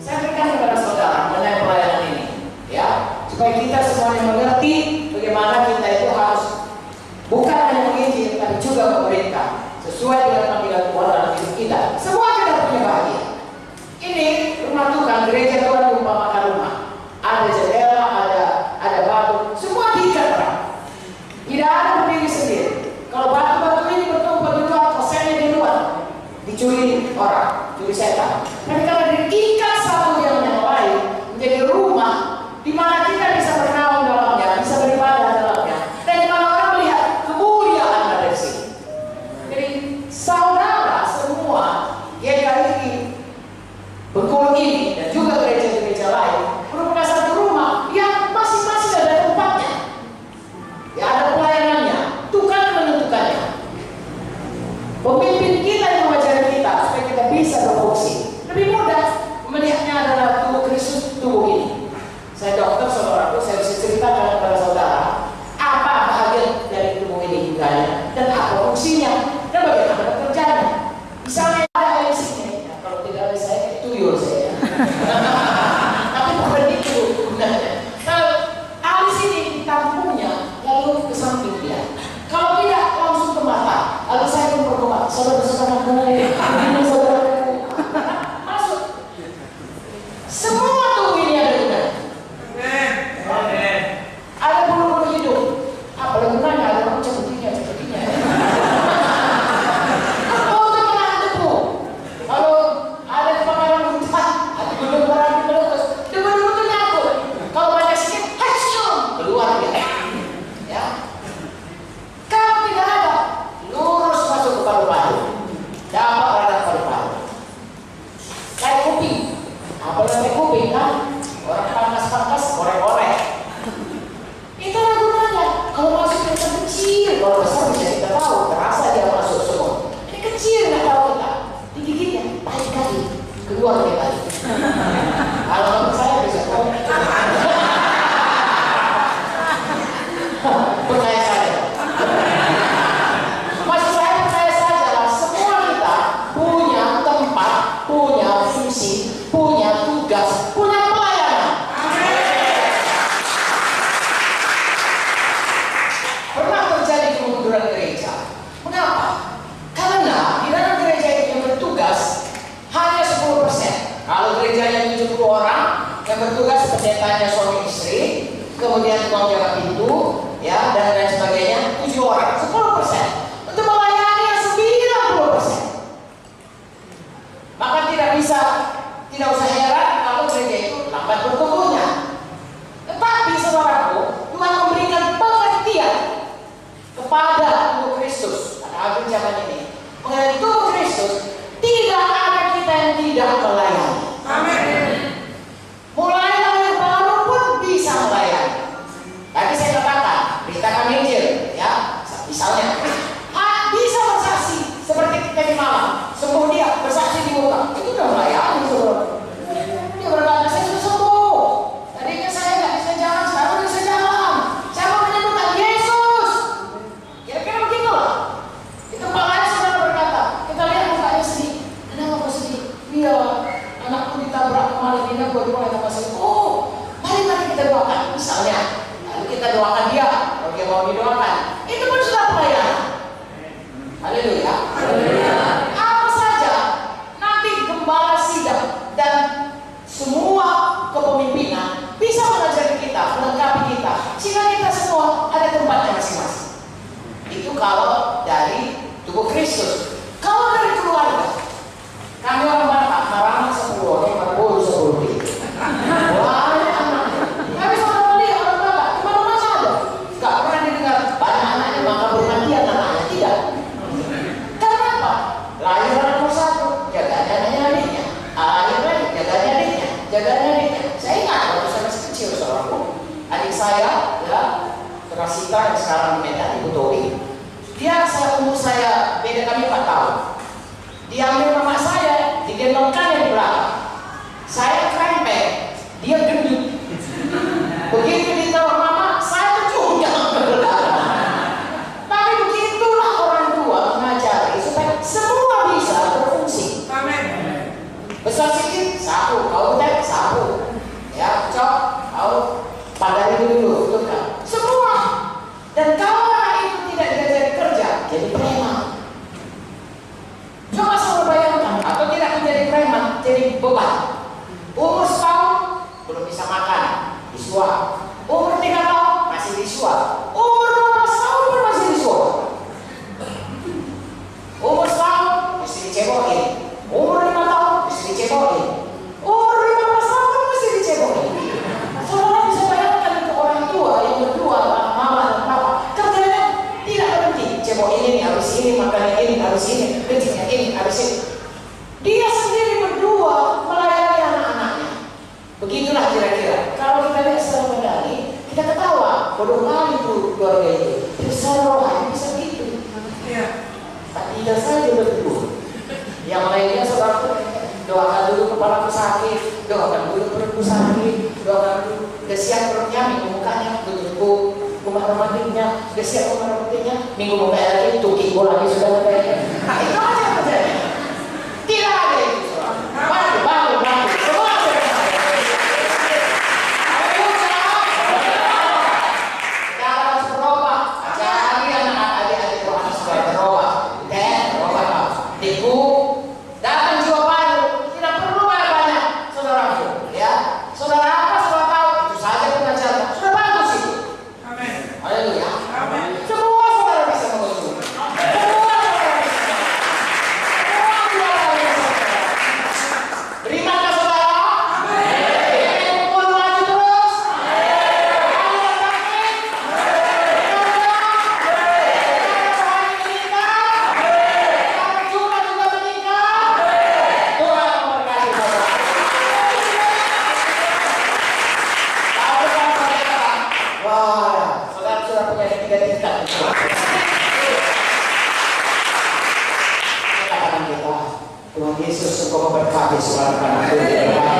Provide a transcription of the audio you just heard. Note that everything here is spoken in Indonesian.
Saya berikan kepada saudara mengenai pelayanan ini, ya, supaya kita semuanya mengerti bagaimana kita itu harus bukan hanya menginjil, tapi juga memerintah sesuai dengan panggilan Tuhan dalam hidup kita. Semua kita punya bahagia. Ini rumah Tuhan, gereja Tuhan diumpamakan rumah. Ada jendela, ada batu, semua diikat orang. Tidak ada berdiri sendiri. Kalau batu-batu ini bertumpuk di luar, kosennya di luar, dicuri orang, curi setan. Tapi kalau diikat satu yang baik menjadi rumah di mana kita bisa bernaung dalamnya, bisa beribadah dalamnya, dan di mana orang melihat kemuliaan dari sini. Jadi saudara semua GKI Bengkulu ini dan juga gereja-gereja lain merupakan satu rumah yang masing-masing ada tempatnya. Ya, ada pelayanannya. Tuhan menentukannya. Pemimpin kita yang mengajari kita supaya kita bisa berfungsi. Lebih mudah melihatnya adalah tubuh Kristus, tubuh ini. Saya dokter, saudaraku, saya bisa ceritakan kepada saudara apa bahagian dari tubuh ini gunanya dan apa fungsinya dan bagaimana bekerjanya. Misalnya ada di sini, ya, kalau tidak ada saya tuyul saya. Tapi bukan itu gunanya. Kalau alis ini ditampungnya lalu ke samping dia. Kalau tidak langsung ke mata. Lalu saya pun berdoa, saudara-saudara ini saudaraku. Masuk. Semua tubuh ini ada gunanya. Ada bulu-bulu hidung. Apa gunanya? Ada orang cepetinya. Untuk menahan debu. Kalau ada kebakaran hutan, ada gunung berapi meletus, debu-debu itu nyangkut. Kalau banyak sedikit, keluar dia. Ya. Kalau tidak ada, lurus masuk ke paru-paru. Dapat radang paru-paru. Kayak kuping. Apalagi kuping kan, orang pangkas-pangkas, korek-korek. Itu ada gunanya. Kalau masuk yang kecil, kalau besar bisa kita tahu, terasa dia masuk semua. Ini kecil nggak tahu kita. Digigitnya, tarik kaki, keluar dia tadi. Kalau saya bisa tahu. Percaya saya. Maksud saya percaya sajalah semua kita punya tempat, punya fungsi, punya tugas, punya pelayanan. Pernah terjadi kemunduran gereja. Mengapa? Karena di dalam gereja itu yang bertugas hanya 10%. Kalau gerejanya 70 orang, yang bertugas pendetanya suami istri, kemudian tukang jaga pintu, ya, dan lain sebagainya, 7 orang, 10%. Untuk melayani yang 90%. Maka tidak usah heran kalau gereja itu lambat bertumbuhnya. Tetapi saudaraku, Tuhan memberikan pengertian kepada tubuh Kristus pada akhir zaman ini. Mengenai tubuh Kristus, tidak ada kita yang tidak melayani. Amin. Mulai lahir baru pun bisa melayani. Tadi saya katakan, beritakan Injil, ya, misalnya, bisa bersaksi seperti kita di malam, sembuh dia, bersaksi di muka, itu udah melayani, saudara. Dia berkata, saya sudah sembuh. Tadinya saya nggak bisa jalan, sekarang bisa jalan. Saya mau menyembuhkan Yesus. Kira-kira begitu lah. Itu makanya saudara berkata, kita lihat mukanya sedih. Kenapa kok sedih? Iya, anakku ditabrak kemarin ini, gue mulai tambah sedih. Oh, mari kita doakan. Misalnya, lalu kita doakan dia, kalau dia mau didoakan. Itu pun sudah pelayanan. Haleluya. Apa saja nanti gembala sidang dan semua kepemimpinan bisa mengajari kita, melengkapi kita, sehingga kita semua ada tempatnya masing-masing. Itu kalau dari tubuh Kristus. Kalau dari keluarga, kami orang Batak, marah 10 orang, 40, 10 gitu. Banyak anak. Tapi kalau lihat orang Batak, di mana-mana ada. Gak pernah didengar banyak anaknya, maka bergantian anaknya. Tidak. Karena apa? Lahir anak nomor 1, jaganya adiknya. Lahir lagi, jaganya adiknya. Saya ingat waktu saya masih kecil, saudaraku. Adik saya, ya, Rasita yang sekarang di Medan, Ibu Towi. Dia umur saya, beda kami 4 tahun. Diambil mama saya, digendongkannya di belakang. Saya krempeng, dia gendut. Begitu ditaruh mama, saya terjunjang ke belakang. Tapi begitulah orang tua mengajari supaya semua bisa berfungsi. Amin. Besar sedikit, 1, kau udah bodoh kali itu keluarga itu. Besar rohani bisa gitu. Tak tidak saja berdua. Yang lainnya saudara doakan dulu kepalaku sakit, doakan dulu perutku sakit, doakan dulu udah siap perutnya, minggu mukanya, tutupku rumah romantiknya, udah siap rumah romantiknya, minggu mukanya lagi, tukikku lagi sudah mulai. Nah itu aja yang terjadi. Tidak ada itu. Bangun. Semua ada. Cara harus berubah. Cari anak-adik harus berubah. Berubah kau. Diku datang jiwa baru. Tidak perlu banyak, saudaraku. Ya, saudara apa saudara tahu itu saja pengajaran. Sudah bagus itu. Amin. Haleluya. Amin. Semua saudara bisa mengusul. Terimakah saudara? Amin. Pukul maju terus. Tuhan Yesus, engkau memberkati saudara.